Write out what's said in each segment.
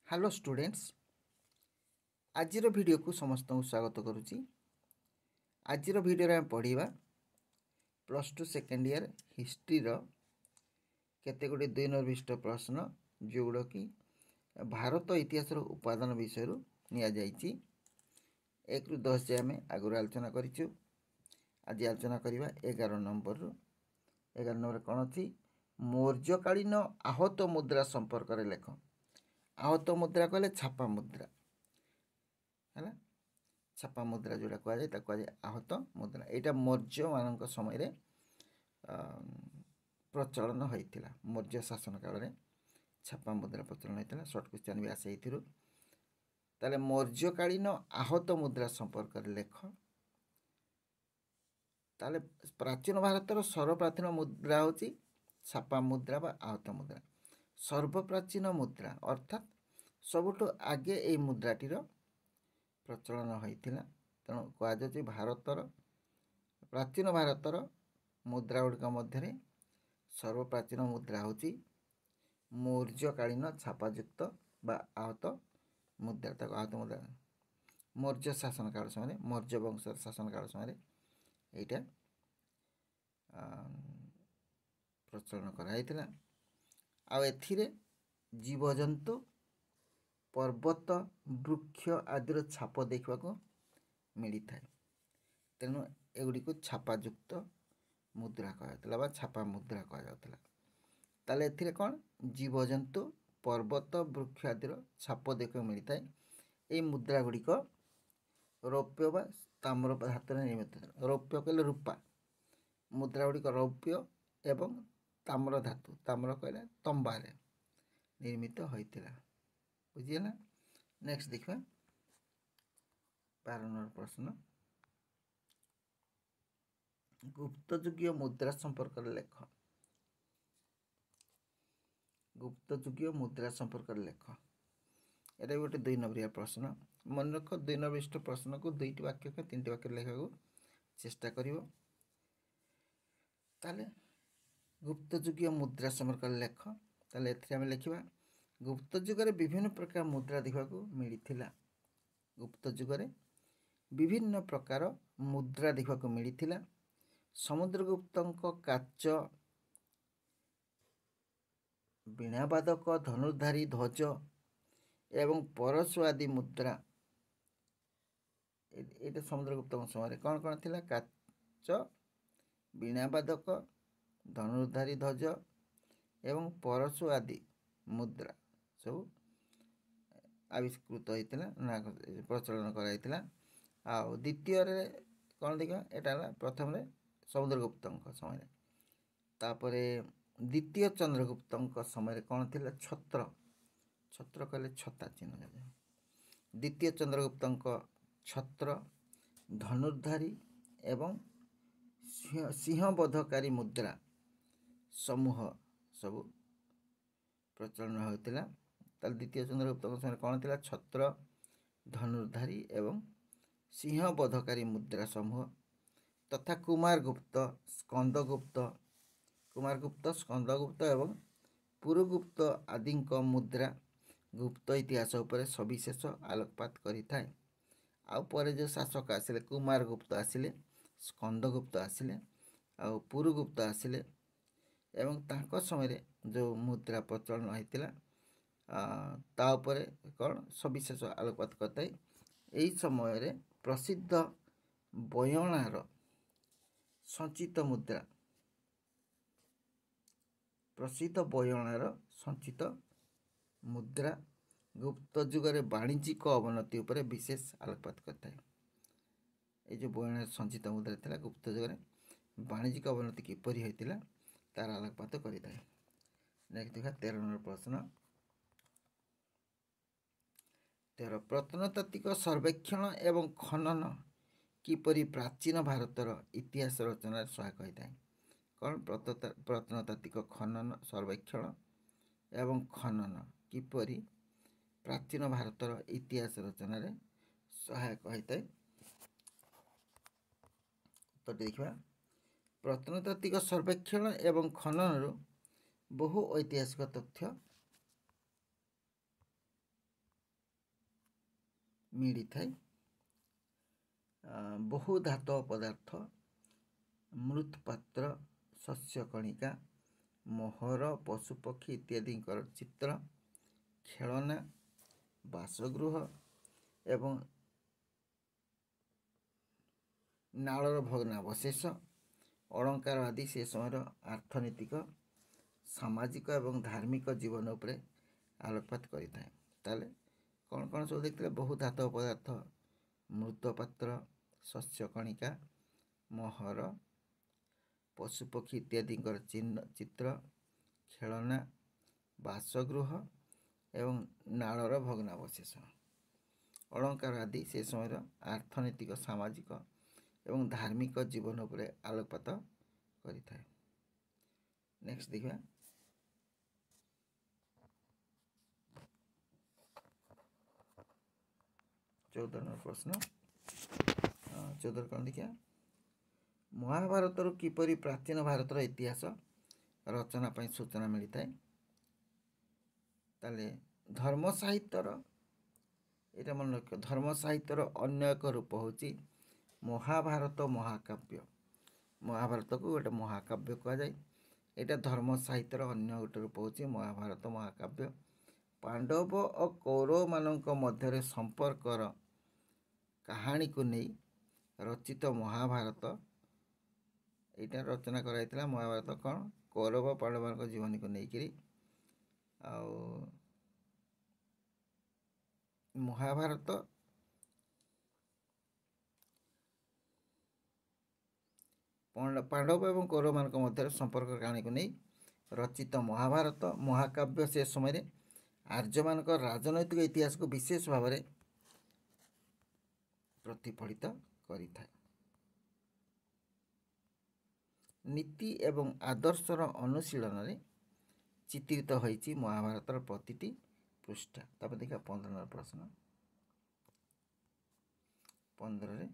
Hello students, आज video को समस्त स्वागत करुच्ची। आज वीडियो में पढ़ा +2 सेकेंड इयर हिस्ट्री केते गुडी 2 निर्दिष्ट प्रश्न जोगुड़ा कि भारत इतिहास उपादान विषय निया जाइछि। 1 ରୁ 10 जाए आम आगुरी आलोचना करूँ। आज आलोचना करवा 11 नंबर 11 नंबर कौन अच्छी मौर्यकालीन आहत मुद्रा संपर्क लेख। आहत मुद्रा कहले छापा मुद्रा है। छापा मुद्रा जोड़ा कहुए आहत मुद्रा। यहाँ मौर्य मान समय प्रचलन होता। मौर्य शासन काल में छापा मुद्रा प्रचलन होता। सर्ट क्वेश्चन भी आसे ताले मौर्यकालीन आहत मुद्रा संपर्क लेख। ताले प्राचीन भारतर सर्वप्राचीन मुद्रा होची छापा मुद्रा बा आहत मुद्रा। सर्वप्राचीन मुद्रा अर्थात सबुठु आगे ये मुद्राटीर प्रचलन होता। तेणु कहुए भारतर प्राचीन भारतर मुद्रा गुड़िक मध्य सर्वप्राचीन मुद्रा होची मौर्यकालीन छापायुक्त बा आहत मुद्रा। तक आहत मुद्रा मौर्य शासन काल समय मौर्य वंश शासन काल समय यहाँ प्रचलन कराइथिला। आ एथिरे जीवजंतु पर्वत वृक्ष आदि छाप देखा मिली था। तेणु एगुड़ी छापायुक्त मुद्रा कहुला छापा मुद्रा कहला। ताले एथिरे कौन जीवजंतु पर्वत वृक्ष आदि छाप देखा मिलता है। ये मुद्रा गुड़िक रौप्य बा ताम्र धातु निर्मित। रौप्य कहले रूपा। मुद्रा गुड़िक रौप्य एवं ताम्र धातु ताम्र कहले तंबारे निर्मित होता। बुझीगला। नेक्स्ट देखा 12 नंबर प्रश्न गुप्तयुगीय मुद्रा संपर्क लेख। गुप्तयुगीय मुद्रा संपर्क लेख ये गोटे 2 नंबरिया प्रश्न। मन रख 2 नंबर प्रश्न को 2टी वाक्य 3टी वाक्य लेखा चेष्टा करिवो। ताले गुप्तयुगीय मुद्रा संपर्क लेख। ताले एथिरे आमे लेखिबा गुप्त युगरे विभिन्न प्रकार मुद्रा देखा मिलता। गुप्त युगरे विभिन्न प्रकार मुद्रा देखा मिलता। समुद्रगुप्त काच वीणावादक धनुर्धारी ध्वज एवं परशु आदि मुद्रा ये समुद्रगुप्त समय कौन कौन थी काच वीणावादक धनुर्धारी ध्वज एवं परशु आदि मुद्रा सब आविष्कृत होता ना प्रचलन कराइला। द्वितीय कौन देखा यहाँ प्रथम समुद्रगुप्त समय। तापर द्वितीय चंद्रगुप्त समय कौन थी छत्र। छत्र कहले छता चिन्ह। द्वितीय चंद्रगुप्त छत्र धनुर्धारी एवं सिंहबधकारी मुद्रा समूह सब प्रचलन होता। द्वितीय चंद्रगुप्त समय कौन थी छत्र धनुर्धारी एवं सिंहबधकारी मुद्रा समूह तथा कुमारगुप्त स्कंदगुप्त एवं पुरुगुप्त आदि मुद्रा गुप्त इतिहास उपर सविशेष आलोकपात करिथाए। आउ पर जो शासक आसिले कुमारगुप्त आसिले स्कंदगुप्त आसिले आउ पुरुगुप्त आसिले एवं तांको समय जो मुद्रा प्रचलन होता ता उपरे कौन सविशेष आलोकपात करता है। यही समय प्रसिद्ध बयणार संचित मुद्रा संचित मुद्रा गुप्त युगरे वाणिज्यिक अवनति उपरे विशेष आलोकपात करता है। ये जो बयणार संचित मुद्रा था गुप्त युगरे वाणिज्यिक अवनति किपरि होता तार आलोकपात करता है। नेक्स्ट देखा 13 नंबर प्रश्न 13 प्रत्नतात्विक सर्वेक्षण एवं खनन किपरि प्राचीन भारतर इतिहास रचना सहायक होता है। कौन प्रत्नतात्विक खनन सर्वेक्षण एवं खनन किपरि प्राचीन भारतर इतिहास रचना सहायक होता है। तो देखा प्रत्नतात्विक सर्वेक्षण एवं खनन बहु ऐतिहासिक तथ्य मिली थाए। बहु धातव पदार्थ, मृत पात्र, शस्य कणिका, मोहर, पशुपक्षी इत्यादि चित्र, खेलना, बासगृह एवं नालर भग्नावशेष, अलंकार आदि से समय अर्थनैतिक, सामाजिक एवं धार्मिक जीवन उपरे आलोकपात करिଥାଏ। ताले कौन कौन सब देखते? बहु धातव पदार्थ, मृत पात्र, शस्य कणिका, मोहर, पशुपक्षी इत्यादि चित्र, खेलना, बासगृह एवं नालर भग्नावशेष, अलंकार आदि से समय अर्थनैतिक, सामाजिक एवं धार्मिक जीवन उपरे आलोकपात करिଥାଏ। नेक्स्ट देखिए 14 नंबर प्रश्न। 14 कौन देखिए? महाभारत किपरि प्राचीन भारतर इतिहास रचना पर सूचना मिलता है? ताले धर्म साहित्यर, ये मन रख, धर्म साहित्यर अन्य एक रूप होची महाभारत महाकाव्य। महाभारत को गोटे महाकाव्य कह जाए। यहाँ धर्म साहित्यर अन्य गोटे रूप होची महाभारत महाकाव्य। पांडव और कौरव मानक मध्य संपर्कर कहानी को नहीं रचित महाभारत, यहाँ रचना कराइला। महाभारत कौन? कौरव पांडव जीवन को लेकर। महाभारत पांडव एवं कौरव मान मध्य संपर्क कहानी को नहीं रचित महाभारत महाकाव्य से समय आर्य मान राजनैतिक इतिहास को विशेष भाव में प्रतिफलित करिଥାଏ। नीति एवं आदर्शर अनुशीलन में चित्रित होइछि महाभारतर प्रतिटी पृष्ठा। तब देखा 15 नंबर प्रश्न। 15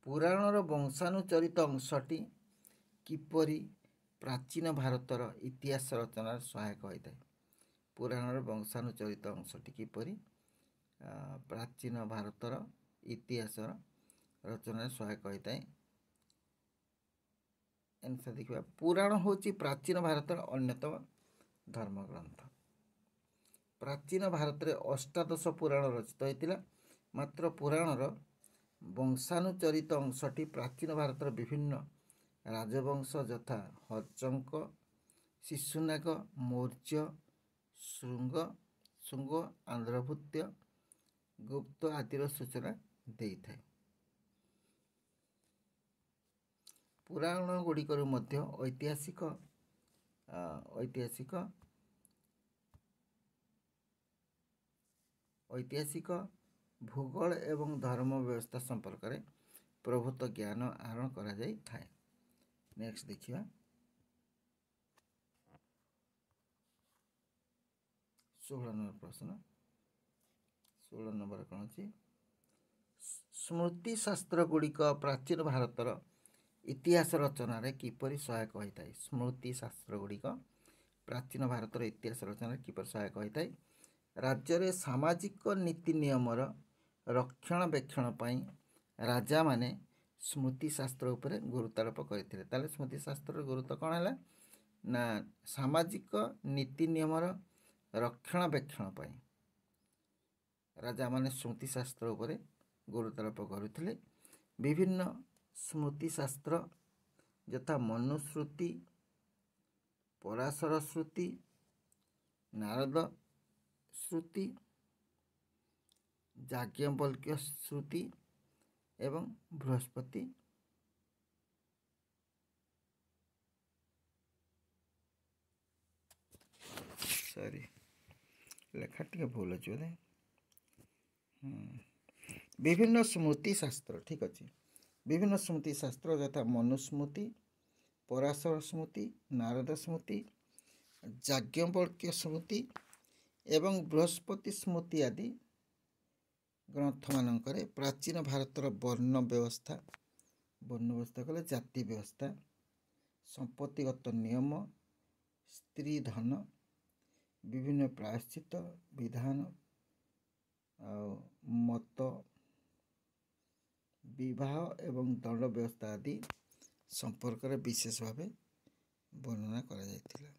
पुराणर वंशानुचरित अंशटी किपरि प्राचीन भारतर इतिहास रचनार सहायक होइଥାଏ? पुराणर वंशानुचरित अंशटी किपरि प्राचीन भारतर इतिहास रचनार सहायक होइଥାଏ? आंसर देखिए, पुराण होची प्राचीन भारतर अन्यतम धर्मग्रंथ। प्राचीन भारत में 18 पुराण रचित होता। मात्र पुराणर वंशानुचरित अंशटी प्राचीन भारतर विभिन्न राजवंश यथा हर्षंक, शिशुनाग, मौर्य, शुंग, आंध्रभूत्य, गुप्त आदिर सूचना देता है। पुराण गुड़िकर मध्य ऐतिहासिक भूगोल एवं धर्म व्यवस्था संपर्क में प्रभुत ज्ञान आहरण करा जाई थाए। नेक्स्ट देखिए 16 नंबर प्रश्न। 16 नंबर कौन अच्छी? स्मृति शास्त्र गुड़िक प्राचीन भारतर इतिहास रचना रे किपरि सहायक होता है? स्मृति शास्त्र गुड़िक प्राचीन भारतर इतिहास रचना किपरि सहायक होता है? राज्य रे सामाजिक नीति नियमर रक्षणाबेक्षण पाई राजा माने स्मृति शास्त्र उपरे गुरुत्वारोप करथिले। ताले स्मृति शास्त्र गुरुत्व कौन है ना? सामाजिक नीति नियमर रक्षणाबेक्षण पाई राजा माने स्मृति शास्त्र उपरे गुरुत्वारोप करुथिले। विभिन्न स्मृति शास्त्र यथा मनुश्रुति, पराशर श्रुति, नारद श्रुति, याज्ञवल्क्य श्रुति एवं बृहस्पति लेखा टे भूल अच्छे बोधे। विभिन्न स्मृति शास्त्र, ठीक अच्छे। विभिन्न स्मृति शास्त्र यथा मनुस्मृति, पराशर स्मृति, नारद स्मृति, याज्ञवल्क्य स्मृति एवं बृहस्पति स्मृति आदि ग्रंथ मानकरे प्राचीन भारतर वर्ण व्यवस्था कले जाति व्यवस्था, संपत्तिगत नियम, स्त्री धन, विभिन्न प्रायश्चित विधान मत विवाह एवं दंड व्यवस्था आदि संपर्क में विशेष भाव वर्णना करा जायतिला।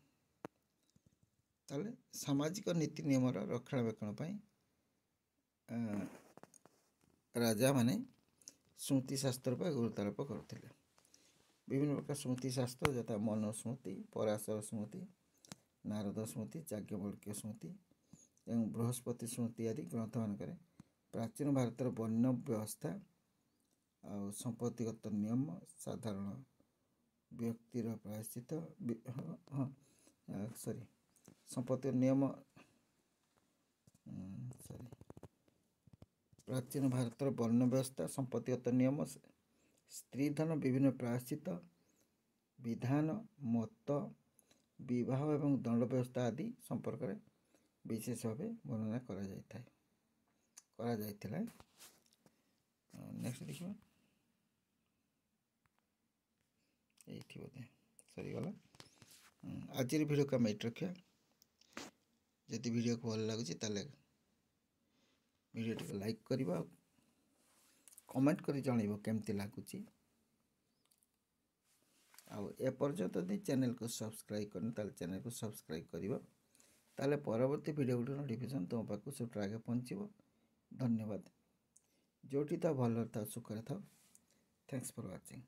ताले सामाजिक नीति नियम रक्षणाबेक्षण राजा माने स्मृति शास्त्र पर गुरुत्वारोप करते। विभिन्न प्रकार स्मृति शास्त्र जथा मनुस्मृति, पराशर स्मृति, नारद स्मृति, याज्ञवल्क्य स्मृति एवं बृहस्पति स्मृति आदि ग्रंथ मानक प्राचीन भारतर वर्ण व्यवस्था और संपत्तिगत नियम, साधारण व्यक्तिर प्रायश्चित संपत्ति नियम प्राचीन भारतर वर्ण व्यवस्था, संपत्तिगत नियम, स्त्री धन, विभिन्न प्रायश्चित विधान, मत विवाह एवं दंड व्यवस्था आदि संपर्क में विशेष भाव वर्णना करा जायतिला। नेक्स्ट देखिए ये बोधे सरीगला। आज वीडियो को मैं रखा। जदि वीडियो को भल लगुच वीडियो टी लाइक करवा, कमेंट कर जन केमती लगुच। एपर्यंत यदि चैनल को सब्सक्राइब कर चैनल को सब्सक्राइब कर परवर्ती वीडियो गुड नोटिफिकेशन तुम पाक सब आगे पहुँचो। धन्यवाद। जोटी था भल था सुखरे था। Thanks for watching.